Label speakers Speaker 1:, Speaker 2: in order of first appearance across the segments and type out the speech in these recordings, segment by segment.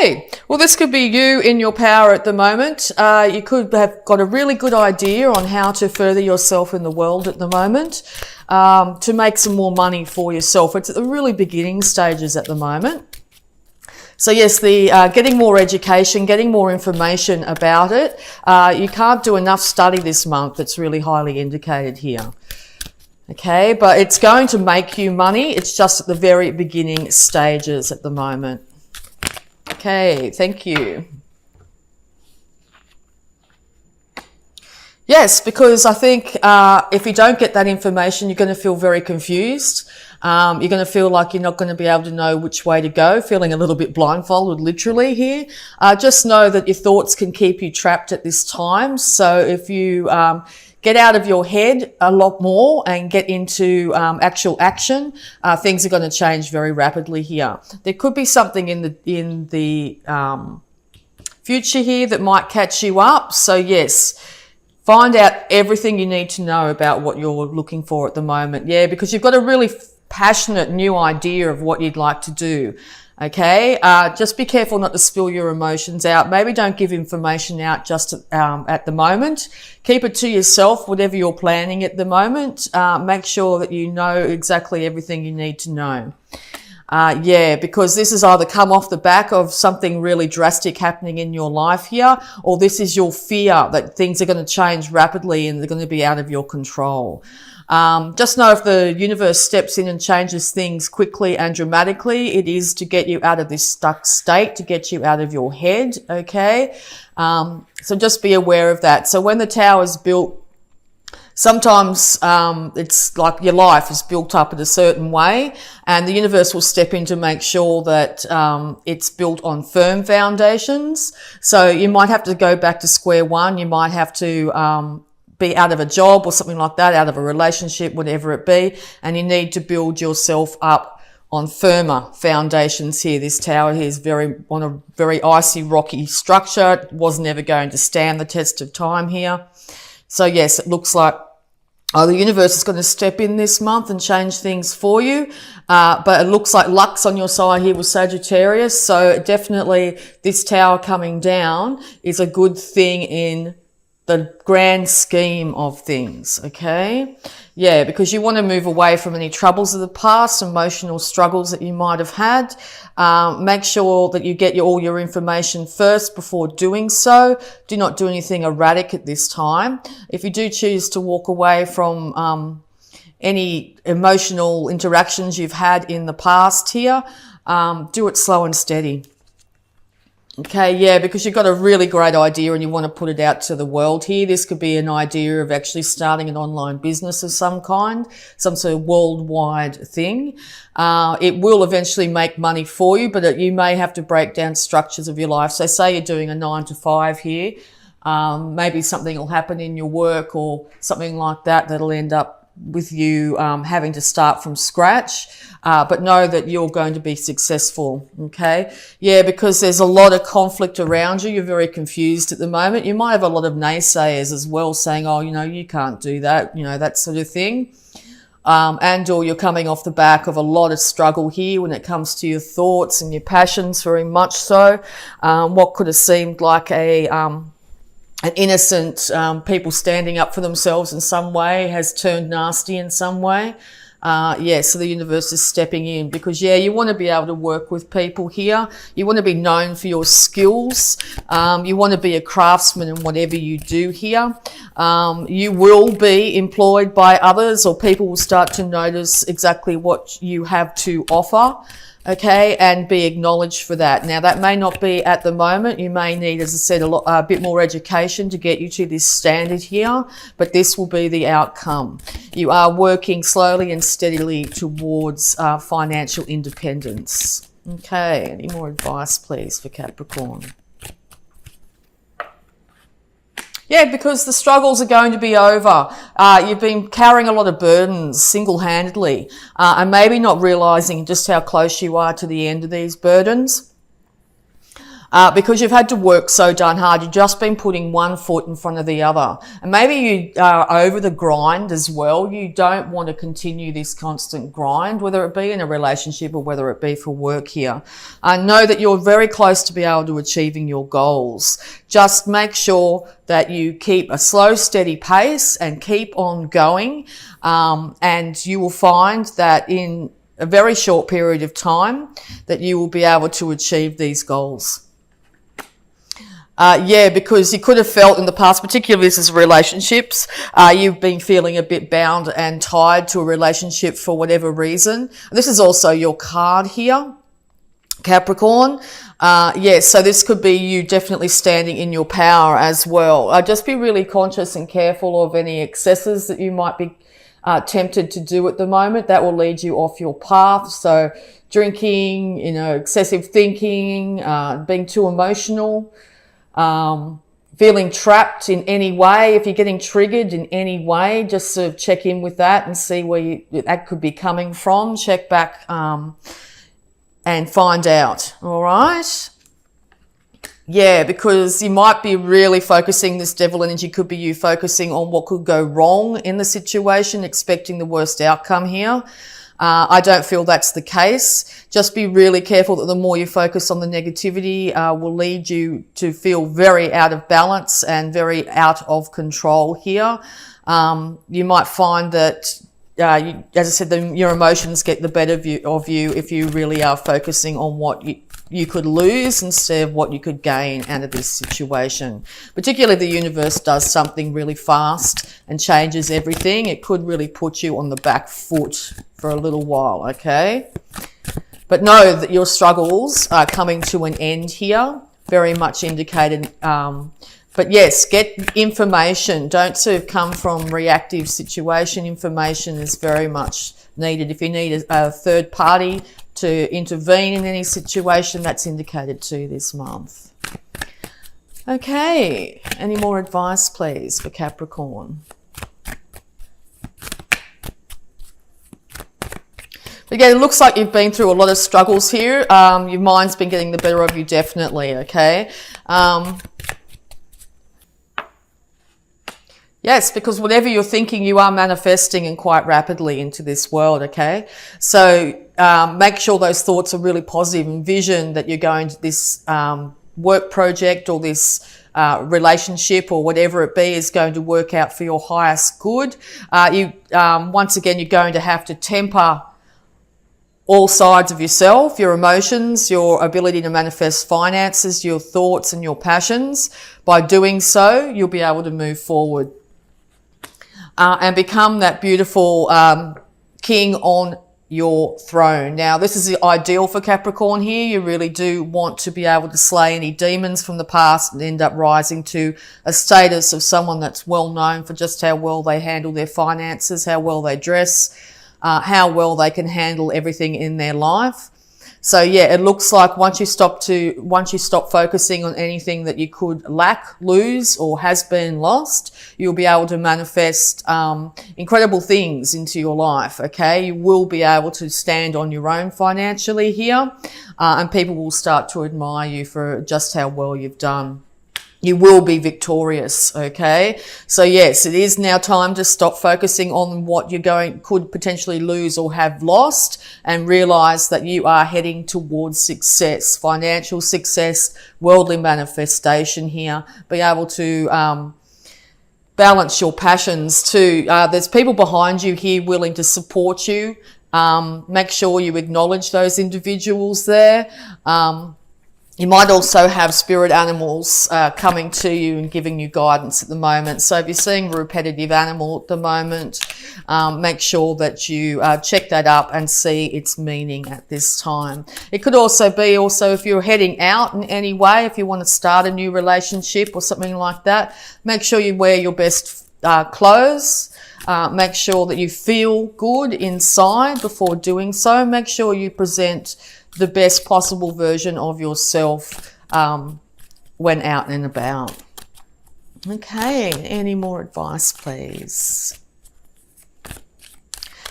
Speaker 1: Okay, well, this could be you in your power at the moment. You could have got a really good idea on how to further yourself in the world at the moment, to make some more money for yourself. It's at the really beginning stages at the moment. So yes, the getting more education, getting more information about it. You can't do enough study this month. It's really highly indicated here. Okay, but it's going to make you money. It's just at the very beginning stages at the moment. Okay, thank you. Yes, because I think if you don't get that information, you're going to feel very confused. You're going to feel like you're not going to be able to know which way to go, feeling a little bit blindfolded literally here. Just know that your thoughts can keep you trapped at this time. So if you get out of your head a lot more and get into actual action, things are going to change very rapidly here. There could be something in the future here that might catch you up. So yes, find out everything you need to know about what you're looking for at the moment. Yeah, because you've got a really passionate new idea of what you'd like to do. Okay, just be careful not to spill your emotions out. Maybe don't give information out just at the moment. Keep it to yourself, whatever you're planning at the moment. Make sure that you know exactly everything you need to know. Yeah, because this has either come off the back of something really drastic happening in your life here, or this is your fear that things are going to change rapidly and they're going to be out of your control. Just know if the universe steps in and changes things quickly and dramatically, it is to get you out of this stuck state, to get you out of your head, okay? So just be aware of that. So when the tower is built, sometimes it's like your life is built up in a certain way, and the universe will step in to make sure that it's built on firm foundations. So you might have to go back to square one. You might have to be out of a job or something like that, out of a relationship, whatever it be, and you need to build yourself up on firmer foundations here. This tower here is on a very icy, rocky structure. It was never going to stand the test of time here. So yes, it looks like the universe is going to step in this month and change things for you. But it looks like luck's on your side here with Sagittarius. So definitely this tower coming down is a good thing in the grand scheme of things, okay? Yeah, because you want to move away from any troubles of the past, emotional struggles that you might have had. Make sure that you get all your information first before doing so. Do not do anything erratic at this time. If you do choose to walk away from any emotional interactions you've had in the past here, do it slow and steady. Okay, yeah, because you've got a really great idea and you want to put it out to the world here. This could be an idea of actually starting an online business of some kind, some sort of worldwide thing. It will eventually make money for you, but you may have to break down structures of your life. So say you're doing a 9 to 5 here. Maybe something will happen in your work or something like that that'll end up with you having to start from scratch. But know that you're going to be successful, okay? Yeah, because there's a lot of conflict around you. You're very confused at the moment. You might have a lot of naysayers as well saying, oh, you can't do that, that sort of thing. And/or you're coming off the back of a lot of struggle here when it comes to your thoughts and your passions, very much so. What could have seemed like an innocent people standing up for themselves in some way has turned nasty in some way. So the universe is stepping in because, you want to be able to work with people here. You want to be known for your skills. You want to be a craftsman in whatever you do here. You will be employed by others, or people will start to notice exactly what you have to offer. Okay, and be acknowledged for that. Now, that may not be at the moment. You may need, as I said, a bit more education to get you to this standard here, but this will be the outcome. You are working slowly and steadily towards financial independence. Okay, any more advice, please, for Capricorn? Yeah, because the struggles are going to be over. You've been carrying a lot of burdens single-handedly, and maybe not realizing just how close you are to the end of these burdens. because you've had to work so darn hard. You've just been putting one foot in front of the other. And maybe you are over the grind as well. You don't want to continue this constant grind, whether it be in a relationship or whether it be for work here. Know that you're very close to be able to achieving your goals. Just make sure that you keep a slow, steady pace and keep on going. And you will find that in a very short period of time that you will be able to achieve these goals. Because you could have felt in the past, particularly this is relationships, you've been feeling a bit bound and tied to a relationship for whatever reason. This is also your card here, Capricorn. So this could be you definitely standing in your power as well. Just be really conscious and careful of any excesses that you might be tempted to do at the moment. That will lead you off your path. So drinking, excessive thinking, being too emotional, feeling trapped in any way. If you're getting triggered in any way, just sort of check in with that and see where that could be coming from. Check back and find out. All right. Yeah, because you might be really focusing, this devil energy could be you focusing on what could go wrong in the situation, expecting the worst outcome here. I don't feel that's the case. Just be really careful that the more you focus on the negativity will lead you to feel very out of balance and very out of control here. You might find that, as I said, your emotions get the better of you if you really are focusing on what you could lose instead of what you could gain out of this situation. Particularly the universe does something really fast and changes everything. It could really put you on the back foot for a little while, okay? But know that your struggles are coming to an end here, very much indicated. But yes, get information. Don't sort of come from reactive situation. Information is very much needed. If you need a third party to intervene in any situation, that's indicated too this month. Okay, any more advice, please, for Capricorn? Again, it looks like you've been through a lot of struggles here. Your mind's been getting the better of you, definitely, okay? Yes, because whatever you're thinking, you are manifesting and quite rapidly into this world, okay? So make sure those thoughts are really positive. Envision that you're going to this work project or this relationship or whatever it be is going to work out for your highest good. Once again, you're going to have to temper all sides of yourself, your emotions, your ability to manifest finances, your thoughts and your passions. By doing so, you'll be able to move forward. And become that beautiful king on your throne. Now, this is ideal for Capricorn here. You really do want to be able to slay any demons from the past and end up rising to a status of someone that's well known for just how well they handle their finances, how well they dress, how well they can handle everything in their life. So yeah, it looks like once you stop focusing on anything that you could lack, lose, or has been lost, you'll be able to manifest incredible things into your life, okay? You will be able to stand on your own financially here, and people will start to admire you for just how well you've done. You will be victorious, okay? So yes, it is now time to stop focusing on what could potentially lose or have lost and realize that you are heading towards success, financial success, worldly manifestation here. Be able to balance your passions too. There's people behind you here willing to support you. Make sure you acknowledge those individuals there. You might also have spirit animals coming to you and giving you guidance at the moment. So if you're seeing a repetitive animal at the moment, make sure that you check that up and see its meaning at this time. It could also be if you're heading out in any way, if you want to start a new relationship or something like that, make sure you wear your best clothes. Make sure that you feel good inside before doing so. Make sure you present the best possible version of yourself when out and about. Okay, any more advice, please?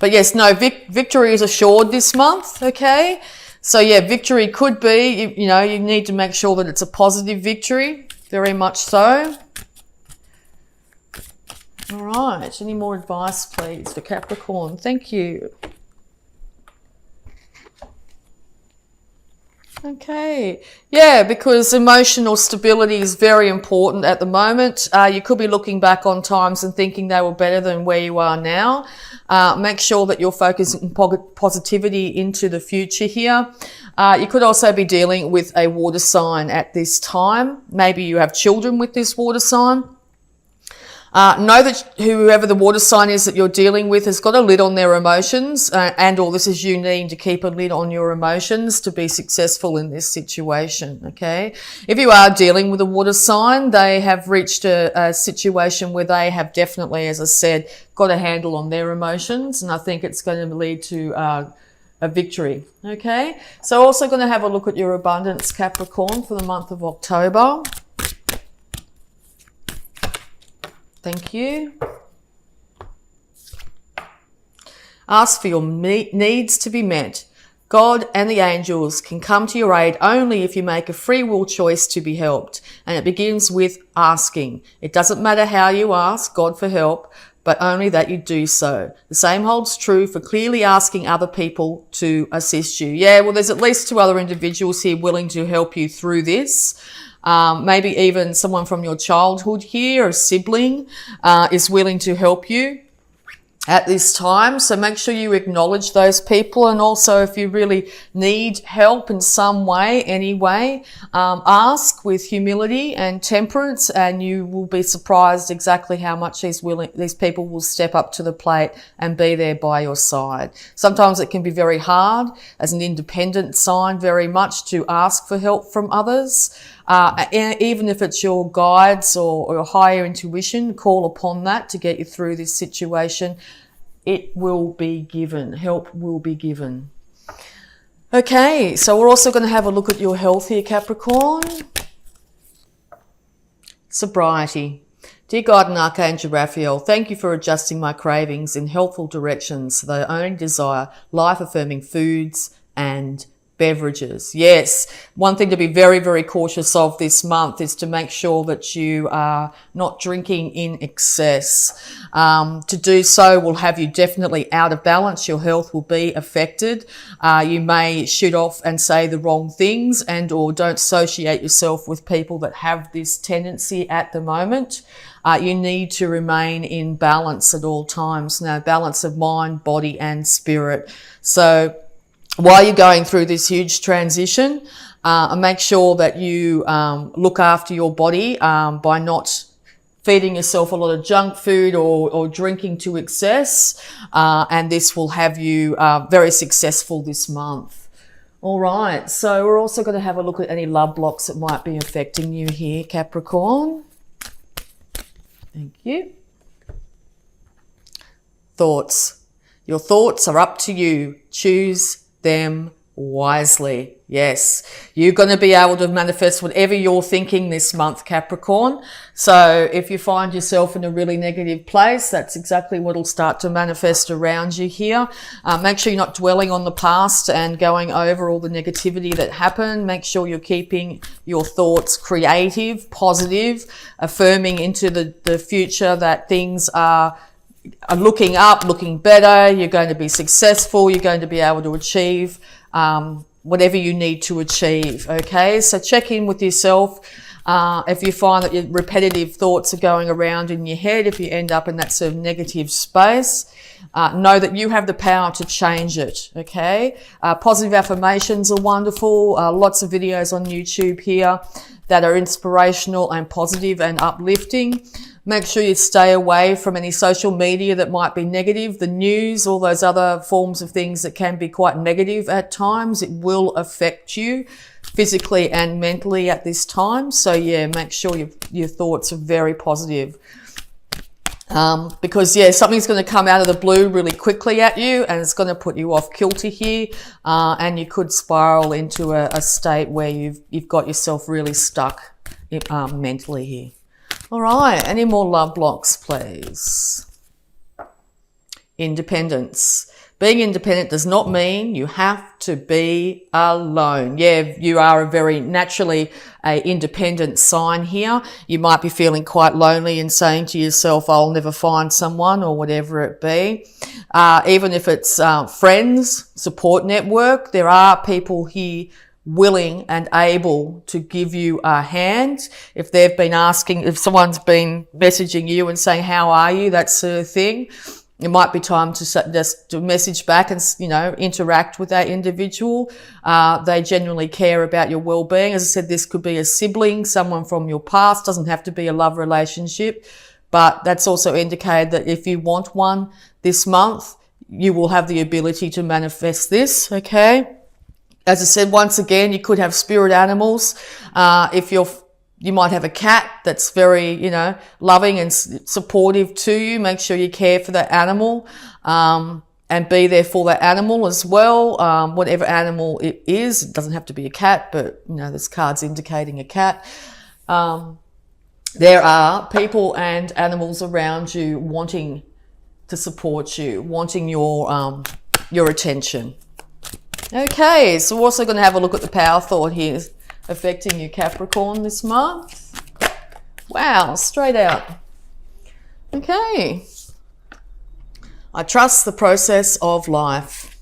Speaker 1: But yes, no, victory is assured this month, okay? So yeah, victory could be, you know, you need to make sure that it's a positive victory, very much so. All right, any more advice, please, for Capricorn? Thank you. Okay, yeah, because emotional stability is very important at the moment. You could be looking back on times and thinking they were better than where you are now. Make sure that you're focusing positivity into the future here. You could also be dealing with a water sign at this time. Maybe you have children with this water sign. Know that whoever the water sign is that you're dealing with has got a lid on their emotions, and/or this is you needing to keep a lid on your emotions to be successful in this situation, okay? If you are dealing with a water sign, they have reached a situation where they have definitely, as I said, got a handle on their emotions, and I think it's going to lead to a victory, okay? So also going to have a look at your abundance, Capricorn, for the month of October. Thank you. Ask for your needs to be met. God and the angels can come to your aid only if you make a free will choice to be helped. And it begins with asking. It doesn't matter how you ask God for help, but only that you do so. The same holds true for clearly asking other people to assist you. Yeah, well, there's at least 2 other individuals here willing to help you through this. Maybe even someone from your childhood here, a sibling, is willing to help you at this time. So make sure you acknowledge those people. And also, if you really need help in some way, anyway, ask with humility and temperance, and you will be surprised exactly how much these people will step up to the plate and be there by your side. Sometimes it can be very hard as an independent sign, very much, to ask for help from others. Even if it's your guides or your higher intuition, call upon that to get you through this situation. It will be given. Help will be given. Okay, so we're also going to have a look at your health here, Capricorn. Sobriety. Dear God and Archangel Raphael, thank you for adjusting my cravings in helpful directions so that I only desire life-affirming foods and beverages. Yes, one thing to be very, very cautious of this month is to make sure that you are not drinking in excess. To do so will have you definitely out of balance. Your health will be affected. You may shoot off and say the wrong things, and or don't associate yourself with people that have this tendency at the moment. You need to remain in balance at all times. Now, balance of mind, body and spirit. So while you're going through this huge transition, make sure that you look after your body by not feeding yourself a lot of junk food or drinking to excess, and this will have you very successful this month. All right, so we're also going to have a look at any love blocks that might be affecting you here, Capricorn. Thank you. Thoughts. Your thoughts are up to you. Choose them wisely. Yes, you're going to be able to manifest whatever you're thinking this month, Capricorn. So if you find yourself in a really negative place, that's exactly what will start to manifest around you here. Make sure you're not dwelling on the past and going over all the negativity that happened. Make sure you're keeping your thoughts creative, positive, affirming into the future that things are looking up, looking better. You're going to be successful. You're going to be able to achieve whatever you need to achieve. Okay, so check in with yourself. If you find that your repetitive thoughts are going around in your head, if you end up in that sort of negative space, know that you have the power to change it. Okay, positive affirmations are wonderful. Lots of videos on YouTube here that are inspirational and positive and uplifting. Make sure you stay away from any social media that might be negative, the news, all those other forms of things that can be quite negative at times. It will affect you physically and mentally at this time. So yeah, make sure your thoughts are very positive. Because yeah, something's going to come out of the blue really quickly at you, and it's going to put you off kilter here, and you could spiral into a state where you've got yourself really stuck mentally here. All right, any more love blocks, please? Independence. Being independent does not mean you have to be alone. Yeah, you are a very naturally a independent sign here. You might be feeling quite lonely and saying to yourself, I'll never find someone, or whatever it be. Even if it's friends, support network, there are people here willing and able to give you a hand. If they've been asking, if someone's been messaging you and saying, how are you, that sort of thing, it might be time to just to message back and, interact with that individual. They genuinely care about your well-being. As I said, this could be a sibling, someone from your past, doesn't have to be a love relationship, but that's also indicated that if you want one this month, you will have the ability to manifest this, okay? As I said, once again, you could have spirit animals. You might have a cat that's very, loving and supportive to you. Make sure you care for that animal, and be there for that animal as well. Whatever animal it is, it doesn't have to be a cat, but, there's cards indicating a cat. There are people and animals around you wanting to support you, wanting your attention. Okay, so we're also going to have a look at the power thought here affecting you, Capricorn, this month. Wow, straight out. Okay. I trust the process of life.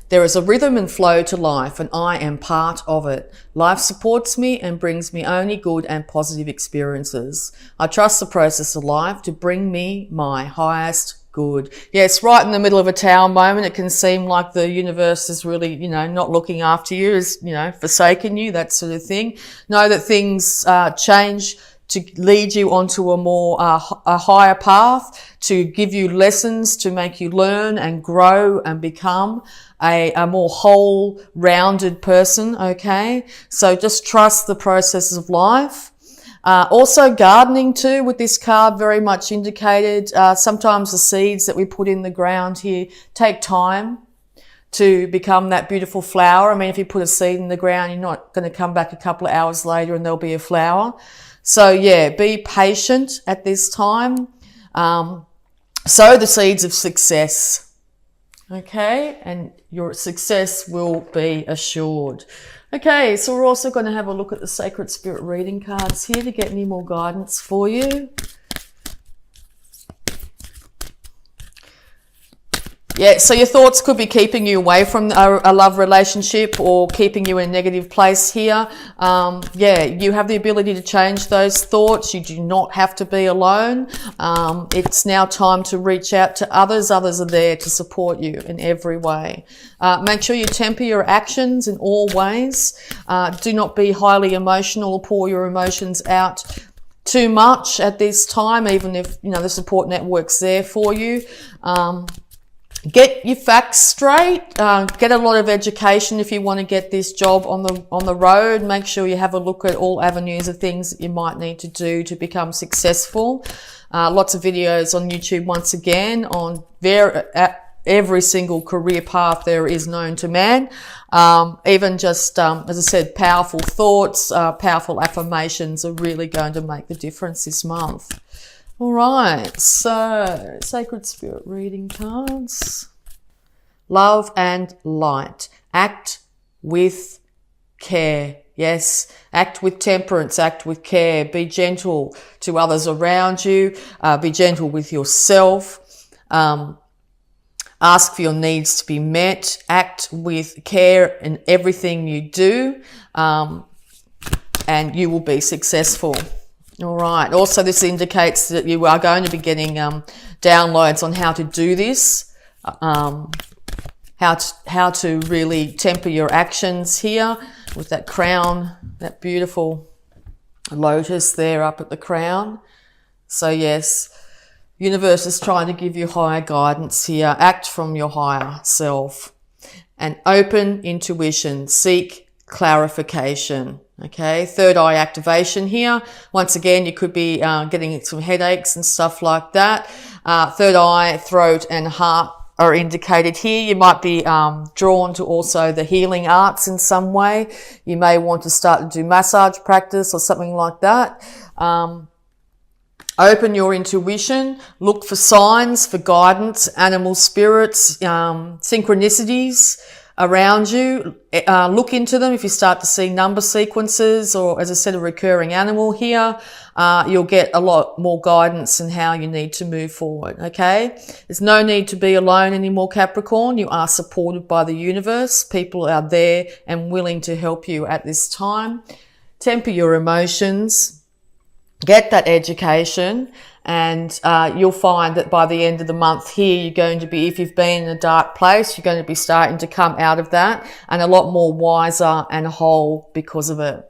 Speaker 1: There is a rhythm and flow to life, and I am part of it. Life supports me and brings me only good and positive experiences. I trust the process of life to bring me my highest good. Yes, right in the middle of a tower moment, it can seem like the universe is really, not looking after you, is, forsaken you, that sort of thing. Know that things change to lead you onto a more, a higher path, to give you lessons, to make you learn and grow and become a more whole, rounded person, okay? So just trust the processes of life. Also gardening too, with this card very much indicated. Sometimes the seeds that we put in the ground here take time to become that beautiful flower. I mean, if you put a seed in the ground, you're not going to come back a couple of hours later and there'll be a flower. So yeah, be patient at this time. Sow the seeds of success. Okay, and your success will be assured. Okay, so we're also going to have a look at the Sacred Spirit reading cards here to get any more guidance for you. Yeah, so your thoughts could be keeping you away from a love relationship or keeping you in a negative place here. You have the ability to change those thoughts. You do not have to be alone. It's now time to reach out to others. Others are there to support you in every way. Make sure you temper your actions in all ways. Do not be highly emotional or pour your emotions out too much at this time, even if, the support network's there for you. Get your facts straight. Get a lot of education if you want to get this job on the road. Make sure you have a look at all avenues of things that you might need to do to become successful. Lots of videos on YouTube once again on every single career path there is known to man. Even just, as I said, powerful thoughts, powerful affirmations are really going to make the difference this month. All right, so Sacred Spirit reading cards. Love and light. Act with care. Yes, act with temperance, act with care. Be gentle to others around you. Be gentle with yourself. Ask for your needs to be met. Act with care in everything you do, and you will be successful. All right. Also, this indicates that you are going to be getting downloads on how to do this, how to really temper your actions here with that crown, that beautiful lotus there up at the crown. So yes, universe is trying to give you higher guidance here. Act from your higher self and open intuition. Seek clarification. Okay, third eye activation here. Once again, you could be getting some headaches and stuff like that. Third eye, throat and heart are indicated here. You might be drawn to also the healing arts in some way. You may want to start to do massage practice or something like that. Open your intuition, look for signs, for guidance, animal spirits, synchronicities around you. Look into them. If you start to see number sequences or, as I said, a recurring animal here, you'll get a lot more guidance in how you need to move forward, okay? There's no need to be alone anymore, Capricorn. You are supported by the universe. People are there and willing to help you at this time. Temper your emotions. Get that education, and you'll find that by the end of the month here, you're going to be, if you've been in a dark place, you're going to be starting to come out of that and a lot more wiser and whole because of it.